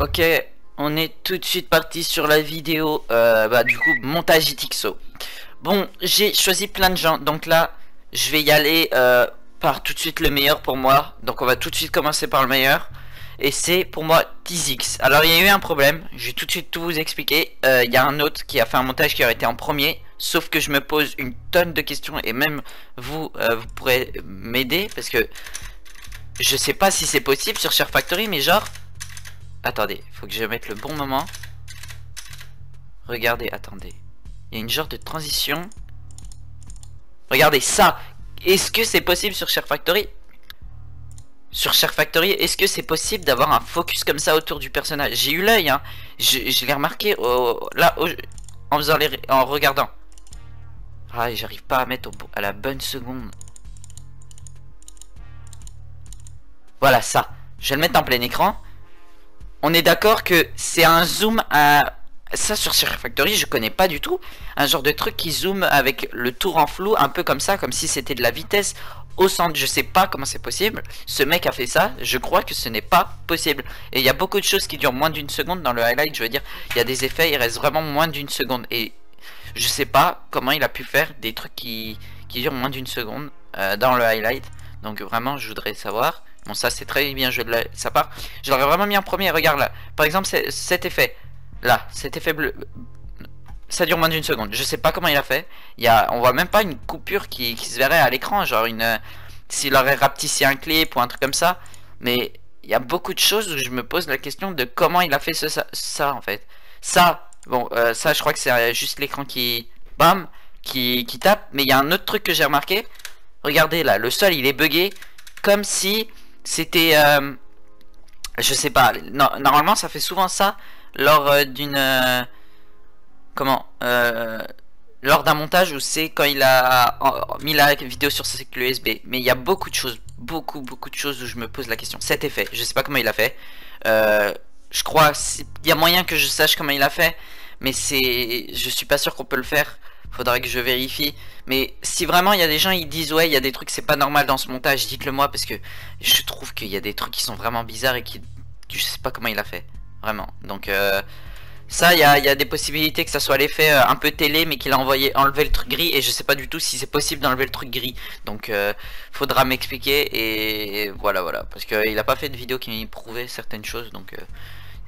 Ok, on est tout de suite parti sur la vidéo, du coup, montage ITXO. Bon, j'ai choisi plein de gens, donc là, je vais y aller par tout de suite le meilleur pour moi. Donc on va tout de suite commencer par le meilleur. Et c'est pour moi TizX. Alors il y a eu un problème, je vais tout de suite tout vous expliquer. Il y a un autre qui a fait un montage qui aurait été en premier. Sauf que je me pose une tonne de questions et même vous, vous pourrez m'aider. Parce que je sais pas si c'est possible sur Share Factory, mais genre... Attendez, faut que je mette le bon moment. Regardez, attendez. Il y a une genre de transition. Regardez ça. Est-ce que c'est possible sur Share Factory? Sur Share Factory, est-ce que c'est possible d'avoir un focus comme ça autour du personnage? J'ai eu l'œil, hein. Je l'ai remarqué en faisant en regardant. Ah, j'arrive pas à mettre à la bonne seconde. Voilà ça. Je vais le mettre en plein écran. On est d'accord que c'est un zoom à... Ça sur Share Factory je connais pas du tout. Un genre de truc qui zoome avec le tour en flou, un peu comme ça, comme si c'était de la vitesse au centre. Je sais pas comment c'est possible. Ce mec a fait ça, je crois que ce n'est pas possible. Et il y a beaucoup de choses qui durent moins d'une seconde dans le highlight. Je veux dire, il y a des effets, il reste vraiment moins d'une seconde. Et je sais pas comment il a pu faire des trucs qui durent moins d'une seconde dans le highlight. Donc vraiment je voudrais savoir. Bon, ça c'est très bien joué de sa part. Je l'aurais vraiment mis en premier. Regarde là, par exemple cet effet là, cet effet bleu, ça dure moins d'une seconde. Je sais pas comment il a fait. On voit même pas une coupure qui se verrait à l'écran, genre s'il aurait rapetissé un clip ou un truc comme ça. Mais il y a beaucoup de choses où je me pose la question de comment il a fait ça en fait. Ça, bon, ça je crois que c'est juste l'écran qui bam, qui tape. Mais il y a un autre truc que j'ai remarqué. Regardez là, le sol il est buggé, comme si c'était je sais pas. Non, normalement ça fait souvent ça lors d'une lors d'un montage où c'est quand il a mis la vidéo sur sa clé USB. Mais il y a beaucoup de choses, beaucoup de choses où je me pose la question. Cet effet, je sais pas comment il a fait. Je crois il y a moyen que je sache comment il a fait, mais je suis pas sûr qu'on peut le faire. Faudrait que je vérifie. Mais si vraiment il y a des gens ils disent ouais il y a des trucs c'est pas normal dans ce montage, dites-le moi parce que je trouve qu'il y a des trucs qui sont vraiment bizarres et je sais pas comment il a fait. Vraiment. Donc ça il y a des possibilités que ça soit l'effet un peu télé mais qu'il a enlevé le truc gris et je sais pas du tout si c'est possible d'enlever le truc gris. Donc faudra m'expliquer et voilà parce que il a pas fait de vidéo qui prouvait certaines choses donc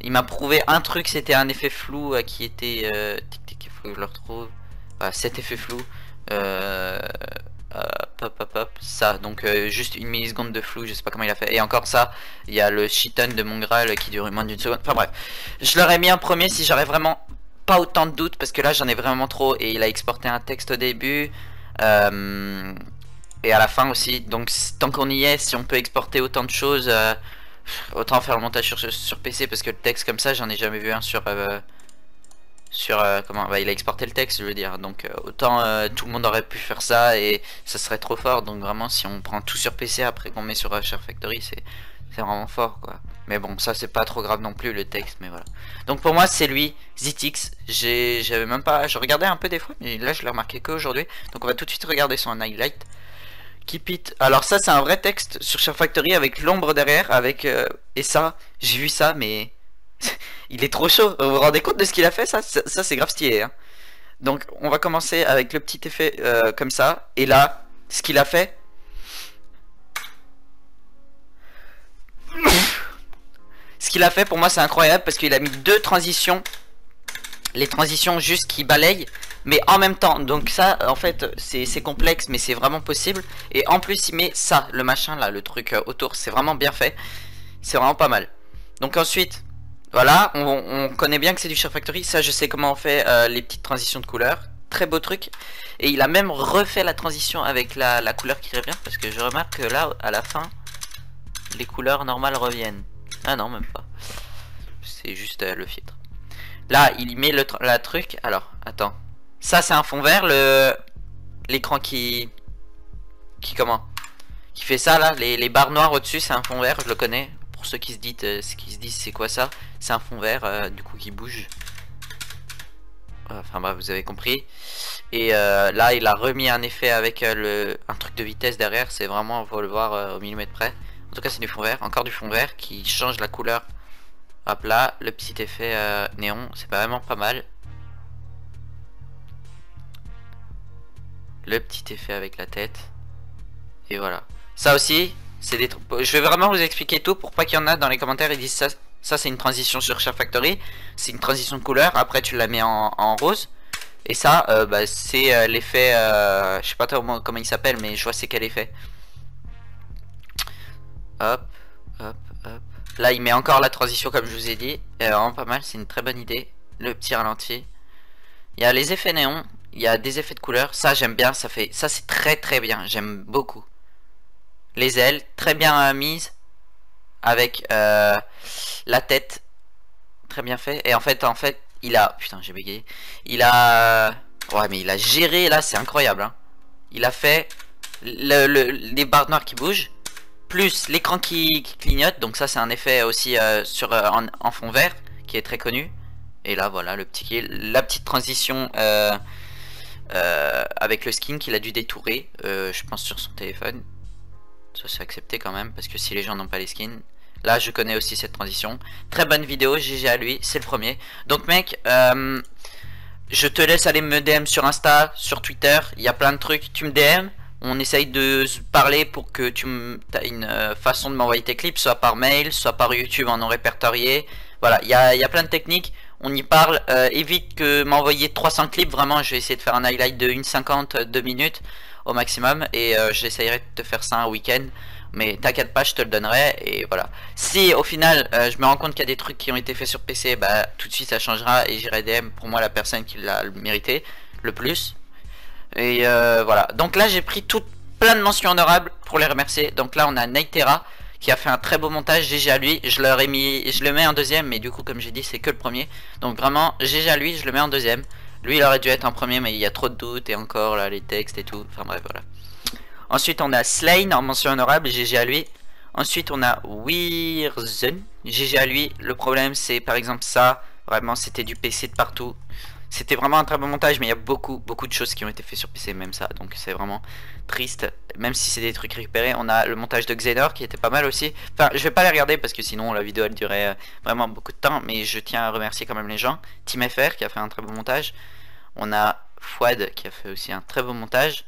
il m'a prouvé un truc, c'était un effet flou qui était il faut que je le retrouve. Cet effet flou ça donc juste une milliseconde de flou, je sais pas comment il a fait. Et encore ça, il y a le shiton de mon Graal qui dure moins d'une seconde. Enfin bref, je l'aurais mis en premier si j'aurais vraiment pas autant de doutes, parce que là j'en ai vraiment trop. Et il a exporté un texte au début et à la fin aussi. Donc tant qu'on y est, si on peut exporter autant de choses, autant faire le montage sur PC, parce que le texte comme ça j'en ai jamais vu un sur comment il a exporté le texte, je veux dire. Donc autant tout le monde aurait pu faire ça et ça serait trop fort. Donc vraiment si on prend tout sur PC après qu'on met sur Share Factory, c'est vraiment fort quoi. Mais bon, ça c'est pas trop grave non plus le texte, mais voilà. Donc pour moi c'est lui, ZTX. J'avais même pas, je regardais un peu des fois, mais là je l'ai remarqué qu'aujourd'hui. Donc on va tout de suite regarder son highlight. Keep it. Alors ça c'est un vrai texte sur Share Factory avec l'ombre derrière, avec et ça, j'ai vu ça, mais il est trop chaud. Vous vous rendez compte de ce qu'il a fait? Ça c'est grave stylé, hein. Donc on va commencer avec le petit effet comme ça. Et là, ce qu'il a fait, pour moi c'est incroyable, parce qu'il a mis deux transitions. Les transitions juste qui balayent, mais en même temps. Donc ça en fait c'est complexe, mais c'est vraiment possible. Et en plus il met ça, le machin là, le truc autour. C'est vraiment bien fait. C'est vraiment pas mal. Donc ensuite, voilà, on connaît bien que c'est du Share Factory. Ça je sais comment on fait les petites transitions de couleurs. Très beau truc. Et il a même refait la transition avec la couleur qui revient, parce que je remarque que là à la fin les couleurs normales reviennent. Ah non, même pas. C'est juste le filtre. Là il met la truc. Alors attends, ça c'est un fond vert, l'écran qui fait ça là, les barres noires au dessus c'est un fond vert, je le connais. Pour ceux qui se disent c'est quoi ça, c'est un fond vert du coup qui bouge. Enfin bref, vous avez compris. Et là il a remis un effet avec un truc de vitesse derrière. C'est vraiment, faut le voir au millimètre près. En tout cas c'est du fond vert, encore du fond vert qui change la couleur Hop là, le petit effet néon, c'est vraiment pas mal. Le petit effet avec la tête. Et voilà. Ça aussi, c'est des trucs. Je vais vraiment vous expliquer tout pour pas qu'il y en a dans les commentaires ils disent ça. Ça c'est une transition sur Share Factory. C'est une transition de couleur. Après tu la mets en rose. Et ça, bah, c'est l'effet. Je sais pas comment il s'appelle, mais je vois c'est quel effet. Hop, hop, hop. Là il met encore la transition comme je vous ai dit. Vraiment pas mal, c'est une très bonne idée. Le petit ralenti. Il y a les effets néons. Il y a des effets de couleur. Ça j'aime bien. Ça c'est très très bien. J'aime beaucoup. Les ailes, très bien mises. Avec la tête. Très bien fait. Et en fait, il a... Putain, j'ai bégayé. Il a... Ouais, mais il a géré, là, c'est incroyable. Hein. Il a fait les barres noires qui bougent. Plus l'écran qui clignote. Donc ça, c'est un effet aussi en fond vert. Qui est très connu. Et là, voilà, la petite transition... avec le skin qu'il a dû détourer. Je pense sur son téléphone. Ça c'est accepté quand même, parce que si les gens n'ont pas les skins. Là je connais aussi cette transition. Très bonne vidéo, GG à lui, c'est le premier. Donc mec, je te laisse aller me DM sur Insta, sur Twitter. Il y a plein de trucs, tu me DM. On essaye de se parler pour que tu as une façon de m'envoyer tes clips. Soit par mail, soit par YouTube en non répertorié. Voilà, il y a plein de techniques. On y parle, évite que m'envoyer 300 clips. Vraiment je vais essayer de faire un highlight de 1,50, 2 minutes au maximum, et j'essayerai de te faire ça un week-end, mais t'inquiète pas, je te le donnerai. Et voilà, si au final je me rends compte qu'il y a des trucs qui ont été faits sur PC, bah tout de suite ça changera et j'irai DM pour moi la personne qui l'a mérité le plus. Et voilà, donc là j'ai pris plein de mentions honorables pour les remercier. Donc là on a Nightera qui a fait un très beau montage, GG à lui. Je le mets en deuxième, mais du coup comme j'ai dit c'est que le premier, donc vraiment GG à lui, je le mets en deuxième. Lui il aurait dû être en premier, mais il y a trop de doutes, et encore là les textes et tout, enfin bref voilà. Ensuite on a Slane en mention honorable, GG à lui. Ensuite on a Weirzen, GG à lui. Le problème c'est par exemple ça, vraiment c'était du PC de partout. C'était vraiment un très bon montage, mais il y a beaucoup de choses qui ont été faites sur PC, même ça, donc c'est vraiment triste. Même si c'est des trucs récupérés, on a le montage de Xenor qui était pas mal aussi. Enfin, je vais pas les regarder parce que sinon la vidéo elle durait vraiment beaucoup de temps, mais je tiens à remercier quand même les gens. Team FR qui a fait un très bon montage. On a Fouad qui a fait aussi un très bon montage.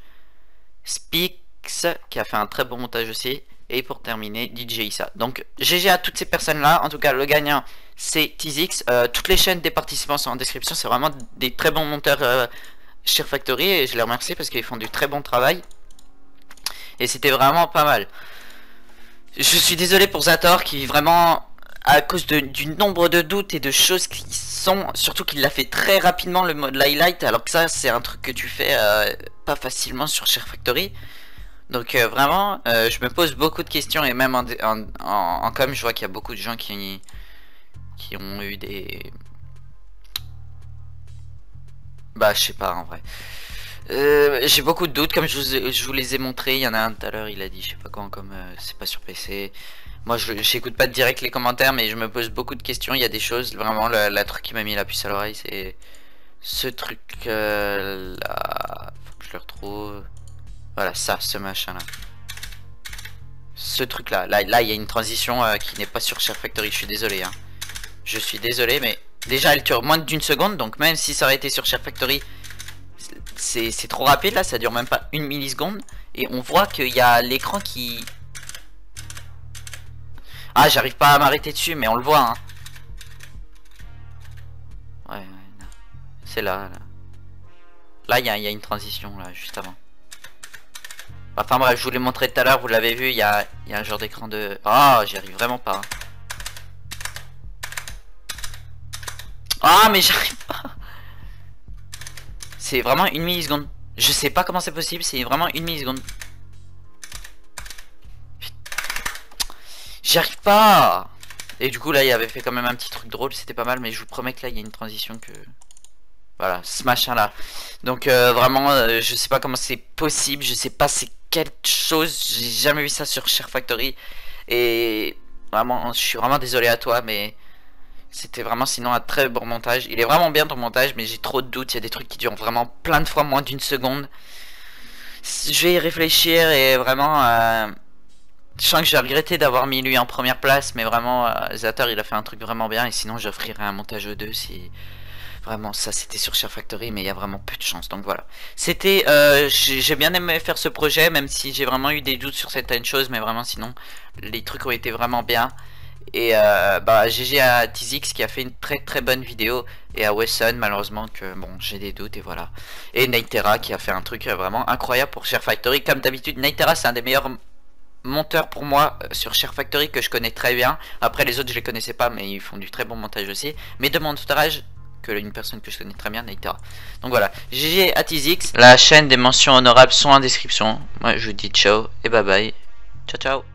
Spix qui a fait un très bon montage aussi. Et pour terminer, DJ Issa. Donc GG à toutes ces personnes là. En tout cas le gagnant c'est Tizix. Toutes les chaînes des participants sont en description. C'est vraiment des très bons monteurs Share Factory. Et je les remercie parce qu'ils font du très bon travail. Et c'était vraiment pas mal. Je suis désolé pour Zator qui vraiment, à cause du nombre de doutes et de choses qui sont, surtout qu'il l'a fait très rapidement le mode highlight, alors que ça c'est un truc que tu fais pas facilement sur Share Factory. Donc vraiment je me pose beaucoup de questions, et même en com je vois qu'il y a beaucoup de gens qui ont eu des... Bah je sais pas en vrai. J'ai beaucoup de doutes, comme je vous les ai montrés. Il y en a un tout à l'heure, il a dit je sais pas quand, comme c'est pas sur PC. Moi j'écoute pas direct les commentaires, mais je me pose beaucoup de questions. Il y a des choses, vraiment la truc qui m'a mis la puce à l'oreille, c'est ce truc là. Faut que je le retrouve. Voilà, ça, ce machin là. Ce truc là, là il y a une transition qui n'est pas sur Share Factory, je suis désolé hein. Je suis désolé, mais déjà elle dure moins d'une seconde, donc même si ça aurait été sur Share Factory, c'est trop rapide là, ça dure même pas une milliseconde. Et on voit qu'il y a l'écran qui... Ah, j'arrive pas à m'arrêter dessus, mais on le voit hein. Ouais, c'est là. Là il y a une transition là, juste avant. Enfin bref, je vous l'ai montré tout à l'heure, vous l'avez vu, il y a un genre d'écran de... Ah, j'y arrive vraiment pas. Ah, mais j'arrive pas. C'est vraiment une milliseconde. Je sais pas comment c'est possible, c'est vraiment une milliseconde. J'y arrive pas. Et du coup là il avait fait quand même un petit truc drôle, c'était pas mal, mais je vous promets que là il y a une transition que... Voilà, ce machin là. Donc vraiment je sais pas comment c'est possible, je sais pas c'est quelque chose, j'ai jamais vu ça sur Share Factory. Et vraiment je suis vraiment désolé à toi, mais c'était vraiment sinon un très bon montage. Il est vraiment bien ton montage, mais j'ai trop de doutes, il y a des trucs qui durent vraiment plein de fois moins d'une seconde. Je vais y réfléchir et vraiment Je sens que j'ai regretté d'avoir mis lui en première place, mais vraiment, Zator il a fait un truc vraiment bien, et sinon j'offrirai un montage 2 si... Vraiment, ça c'était sur Share Factory, mais il y a vraiment peu de chance, donc voilà. C'était, j'ai bien aimé faire ce projet, même si j'ai vraiment eu des doutes sur certaines choses, mais vraiment sinon, les trucs ont été vraiment bien. Et bah GG à Tizix qui a fait une très bonne vidéo, et à Wesson malheureusement que bon j'ai des doutes et voilà. Et Nightera qui a fait un truc vraiment incroyable pour Share Factory, comme d'habitude. Nightera c'est un des meilleurs monteurs pour moi sur Share Factory que je connais très bien. Après les autres je les connaissais pas, mais ils font du très bon montage aussi. Mais de montage que une personne que je connais très bien, Nightera. Donc voilà, GG à Tizix. La chaîne des mentions honorables sont en description. Moi je vous dis ciao et bye bye. Ciao ciao.